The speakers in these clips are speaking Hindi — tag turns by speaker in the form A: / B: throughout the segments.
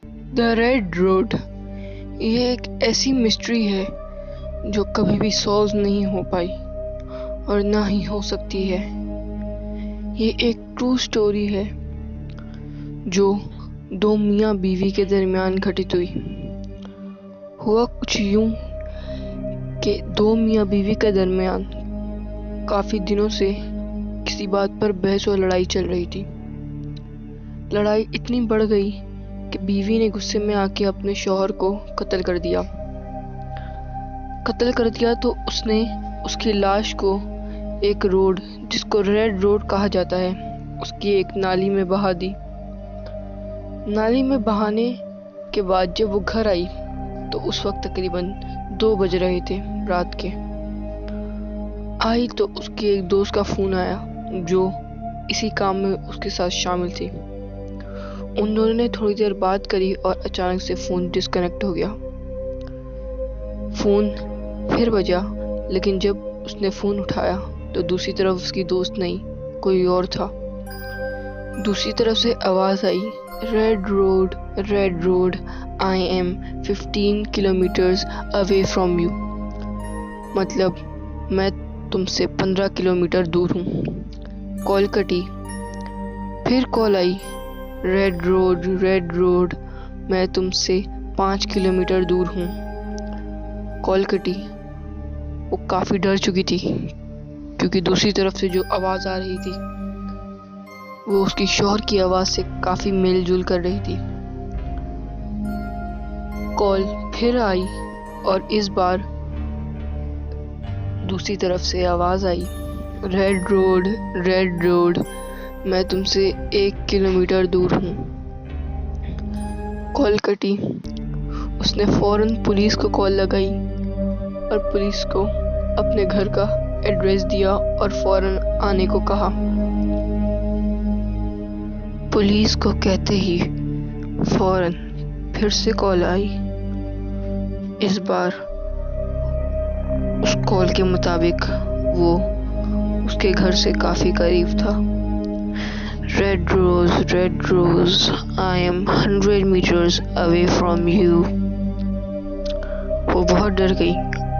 A: द रेड रोड ये एक ऐसी मिस्ट्री है जो कभी भी सॉल्व नहीं हो पाई और ना ही हो सकती है। ये एक ट्रू स्टोरी है जो दो मियाँ बीवी के दरमियान घटित हुई। हुआ कुछ यूं कि दो मियाँ बीवी के दरमियान काफ़ी दिनों से किसी बात पर बहस और लड़ाई चल रही थी। लड़ाई इतनी बढ़ गई कि बीवी ने गुस्से में आके अपने शौहर को कत्ल कर दिया। तो उसने उसकी लाश को एक रोड जिसको रेड रोड कहा जाता है उसकी एक नाली में बहा दी। नाली में बहाने के बाद जब वो घर आई तो उस वक्त तकरीबन 2 बज रहे थे रात के। आई तो उसके एक दोस्त का फ़ोन आया जो इसी काम में उसके साथ शामिल थी। उन दोनों ने थोड़ी देर बात करी और अचानक से फ़ोन डिस्कनेक्ट हो गया। फ़ोन फिर बजा, लेकिन जब उसने फ़ोन उठाया तो दूसरी तरफ उसकी दोस्त नहीं कोई और था। दूसरी तरफ से आवाज़ आई, red road, I am 15 kilometres away from you. मतलब मैं तुमसे 15 किलोमीटर दूर हूँ। कॉल कटी। फिर कॉल आई, रेड रोड, मैं तुमसे 5 किलोमीटर दूर हूँ। कॉल कटी। वो काफ़ी डर चुकी थी क्योंकि दूसरी तरफ से जो आवाज़ आ रही थी वो उसकी शौहर की आवाज़ से काफ़ी मेल जोल कर रही थी। कॉल फिर आई और इस बार दूसरी तरफ से आवाज़ आई, रेड रोड, मैं तुमसे 1 किलोमीटर दूर हूँ। कॉल कटी। उसने फौरन पुलिस को कॉल लगाई और पुलिस को अपने घर का एड्रेस दिया और फौरन आने को कहा। पुलिस को कहते ही फौरन फिर से कॉल आई। इस बार उस कॉल के मुताबिक वो उसके घर से काफ़ी करीब था। Red rose, I am 100 metres away from you. वो बहुत डर गई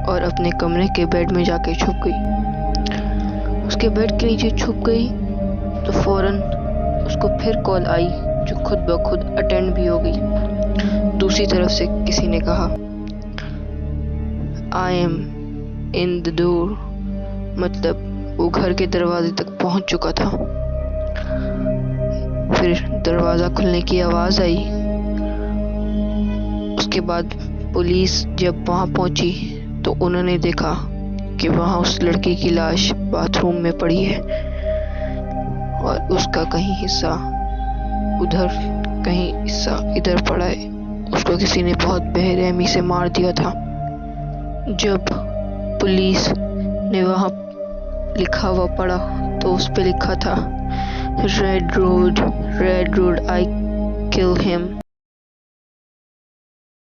A: और अपने कमरे के बेड में जाके छुप गई। उसके बेड के नीचे छुप गई तो फौरन उसको फिर कॉल आई जो खुद ब खुद अटेंड भी हो गई। दूसरी तरफ से किसी ने कहा, I am in the door. मतलब वो घर के दरवाजे तक पहुंच चुका था। फिर दरवाज़ा खुलने की आवाज़ आई। उसके बाद पुलिस जब वहाँ पहुंची तो उन्होंने देखा कि वहाँ उस लड़की की लाश बाथरूम में पड़ी है और उसका कहीं हिस्सा उधर कहीं हिस्सा इधर पड़ा है। उसको किसी ने बहुत बेरहमी से मार दिया था। जब पुलिस ने वहाँ लिखा हुआ पढ़ा तो उस पे लिखा था, रेड रोड, आई किल हिम।